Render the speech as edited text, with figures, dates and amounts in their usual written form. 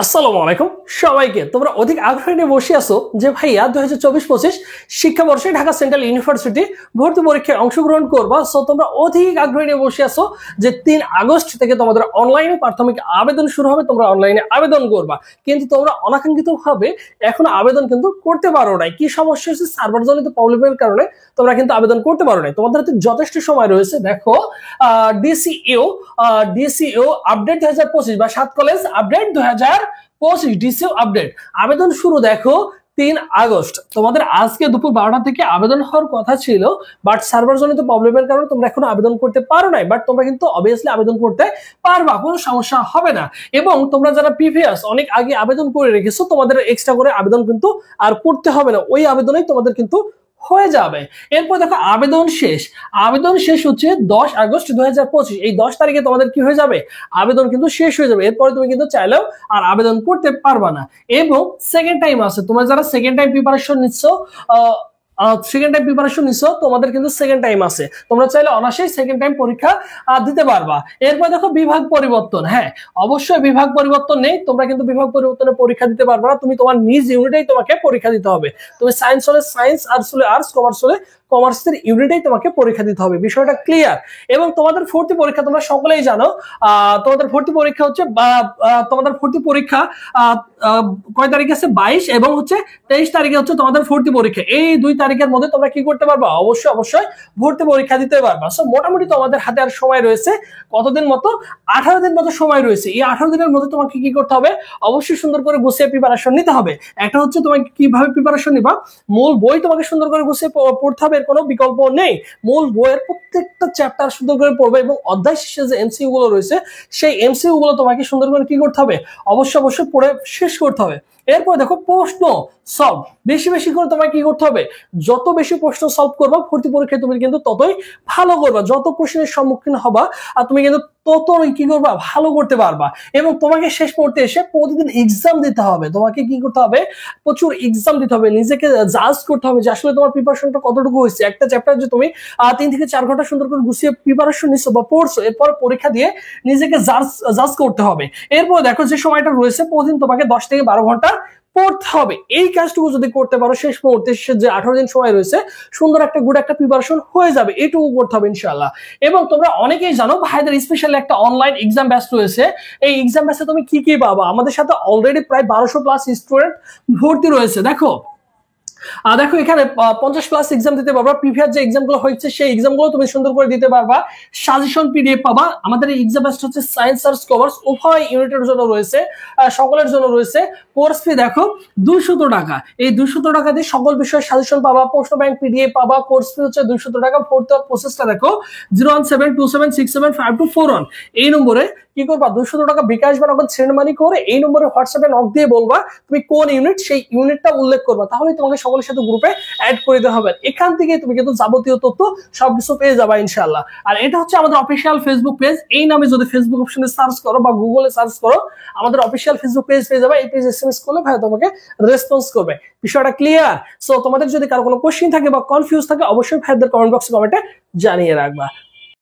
আসসালামু আলাইকুম সবাইকে। তোমরা অধিক আগ্রহ নিয়ে বসে আছো যে ভাইয়া 2024-25 শিক্ষাবর্ষে ঢাকা সেন্ট্রাল ইউনিভার্সিটি ভর্তি পরীক্ষায় অংশগ্রহণ করবা। সো তোমরা অধিক আগ্রহ নিয়ে বসে আছো যে 3 আগস্ট থেকে তোমাদের অনলাইনে প্রাথমিক আবেদন শুরু হবে, তোমরা অনলাইনে আবেদন করবা। কিন্তু তোমরা অনাকাঙ্ক্ষিতভাবে এখনো আবেদন কিন্তু করতে পারো নাই। কি সমস্যা হচ্ছে? সার্ভারজনিত প্রবলেমের কারণে তোমরা কিন্তু আবেদন করতে পারো নাই। তোমাদের হাতে যথেষ্ট সময় রয়েছে। দেখো ডিসিও আপডেট 2025 বা 7 কলেজ আপডেট 2025 ডিসিও আপডেট আবেদন শুরু দেখো 3 আগস্ট। তোমাদের আজকে দুপুর 12টা থেকে আবেদন হওয়ার কথা ছিল, বাট সার্ভারজনিত প্রবলেমের কারণে তোমরা এখনো আবেদন করতে পারো নাই। বাট তোমরা কিন্তু অবভিয়াসলি আবেদন করতে পারবা, কোনো সমস্যা হবে না। এবং তোমরা যারা প্রিভিয়াস অনেক আগে আবেদন করে রেখেছো, তোমাদের এক্সট্রা করে আবেদন কিন্তু আর করতে হবে না, ওই আবেদনেই তোমাদের কিন্তু হয়ে যাবে। এরপর দেখো আবেদন শেষ হচ্ছে 10 আগস্ট 2025। এই 10 তারিখে তোমাদের কি হয়ে যাবে? আবেদন কিন্তু শেষ হয়ে যাবে। এরপরে তুমি কিন্তু চাইলেও আর আবেদন করতে পারবা না। এবং সেকেন্ড টাইম আছে, তোমরা যারা সেকেন্ড টাইম প্রিপারেশন নিচ্ছ তোমাদের কিন্তু সেকেন্ড টাইম আছে, তোমরা চাইলে অনায়াসেই সেকেন্ড টাইম পরীক্ষা দিতে পারবা। এরপর দেখো বিভাগ পরিবর্তন। হ্যাঁ, অবশ্যই বিভাগ পরিবর্তন নেই, তোমরা কিন্তু বিভাগ পরিবর্তনের পরীক্ষা দিতে পারবে না। তুমি তোমার নিজ ইউনিটেই তোমাকে পরীক্ষা দিতে হবে। তুমি সায়েন্স হলে সায়েন্স, আর্টস হলে আর্টস, কমার্স হলে কমার্সের ইউনিটেই তোমাকে পরীক্ষা দিতে হবে। বিষয়টা ক্লিয়ার। এবং তোমাদের ভর্তি পরীক্ষা তোমরা সকলেই জানো, তোমাদের ভর্তি পরীক্ষা হচ্ছে তোমাদের ভর্তি পরীক্ষা কয় তারিখ আছে? 22 এবং হচ্ছে 23 তারিখে হচ্ছে তোমাদের ভর্তি পরীক্ষা। এই 2 তারিখের মধ্যে তোমরা কি করতে পারবা? অবশ্যই ভর্তি পরীক্ষা দিতে পারবা। সো মোটামুটি তোমাদের হাতে আর সময় রয়েছে কতদিন মতো? 18 দিন মতো সময় রয়েছে। এই 18 দিনের মধ্যে তোমাকে কি করতে হবে? অবশ্যই সুন্দর করে গুছিয়ে প্রিপারেশন নিতে হবে। একটা হচ্ছে তোমাকে কিভাবে প্রিপারেশন নিবা, মূল বই তোমাকে সুন্দর করে গুছিয়ে পড়তে হবে, এর কোনো বিকল্প নেই। মূল বইয়ের প্রত্যেকটা চ্যাপ্টার সুন্দর করে পড়বে এবং অধ্যায় শেষে যে এমসিকিউ গুলো রয়েছে সেই এমসিকিউ গুলো তোমাকে সুন্দর করে কি করতে হবে? অবশ্যই পড়ে শেষ করতে হবে। এরপর দেখো প্রশ্ন সলভ, বেশি বেশি করে তোমাকে কি করতে হবে? যত বেশি প্রশ্ন সলভ করবা ভর্তি পরীক্ষায় তুমি কিন্তু ততই ভালো করবা। যত প্রশ্নের সম্মুখীন হবা আর তুমি কিন্তু ততই কি করবা? ভালো করতে পারবা। এবং তোমাকে শেষ পড়তে এসে প্রতিদিন এক্সাম দিতে হবে। তোমাকে কি করতে হবে? প্রচুর এক্সাম দিতে হবে, নিজেকে জাজ করতে হবে যে আসলে তোমার প্রিপারেশনটা কতটুকু হয়েছে। একটা চ্যাপ্টার যে তুমি 3 থেকে 4 ঘন্টা সুন্দর করে গুছিয়ে প্রিপারেশন নিচ্ছ বা পড়ছো, এরপর পরীক্ষা দিয়ে নিজেকে জাজ করতে হবে। এরপর দেখো যে সময়টা রয়েছে প্রতিদিন তোমাকে 10 থেকে 12 ঘন্টা পড়তে হবে। এই কাজটুকু যদি করতে পারো, শেষ মুহূর্তে যে 18 দিন সময় রয়েছে সুন্দর একটা গুড একটা প্রিপারেশন হয়ে যাবে। এইটুকু করতে হবে ইনশাআল্লাহ। এবং তোমরা অনেকেই জানো ভাইদের স্পেশালি একটা অনলাইন এক্সাম ব্যাচ রয়েছে। এই এক্সাম ব্যাচে তুমি কি কি পাবা? আমাদের সাথে অলরেডি প্রায় 1200 প্লাস স্টুডেন্ট ভর্তি রয়েছে। দেখো এখানে 50 প্লাস এক্সাম দিতে পারবা। প্রিভিয়াস যে এক্সাম গুলো হয়েছে সেই এক্সাম গুলো তুমি সুন্দর করে দিতে পারবা। সাজেশন পিডিএফ পাবা। আমাদের এই এক্সাম ব্যাচটা হচ্ছে সায়েন্স আর্টস কমার্স উভয় ইউনিটের জন্য রয়েছে, সকলের জন্য রয়েছে। কোর্স ফি দেখো 200 টাকা। এই 200 টাকা দিয়ে সকল বিষয়ের সাজেশন পাবা, প্রশ্ন ব্যাংক পিডিএফ পাবা। কোর্স ফি হচ্ছে 200 টাকা। ভর্তি হওয়ার প্রসেসটা দেখো 01727675241 এই নম্বরে কি করবা? 200 টাকা বিকাশ বা নগদ সেন্ড মানি করে এই নম্বরে হোয়াটসঅ্যাপে নক দিয়ে বলবা তুমি কোন ইউনিট, সেই ইউনিটটা উল্লেখ করবা। তাহলে তোমাকে সকলের সাথে গ্রুপে অ্যাড করে দেওয়া হবে। এখান থেকে তুমি কিন্তু যাবতীয় তথ্য সবকিছু পেয়ে যাবা ইনশাআল্লাহ। আর এটা হচ্ছে আমাদের অফিসিয়াল ফেসবুক পেজ। এই নামে যদি ফেসবুক অপশনে সার্চ করো বা গুগলে সার্চ করো, আমাদের অফিসিয়াল ফেসবুক পেজ পেয়ে যাবে। এই পেজ এসএমএস করলে ভাই তোমাকে রেসপন্স করবে। বিষয়টা ক্লিয়ার? সো তোমাদের যদি কারো কোনো কোশ্চেন থাকে বা কনফিউজ থাকে অবশ্যই ভাইদের কমেন্ট বক্সে কমেন্টে জানিয়ে রাখবা।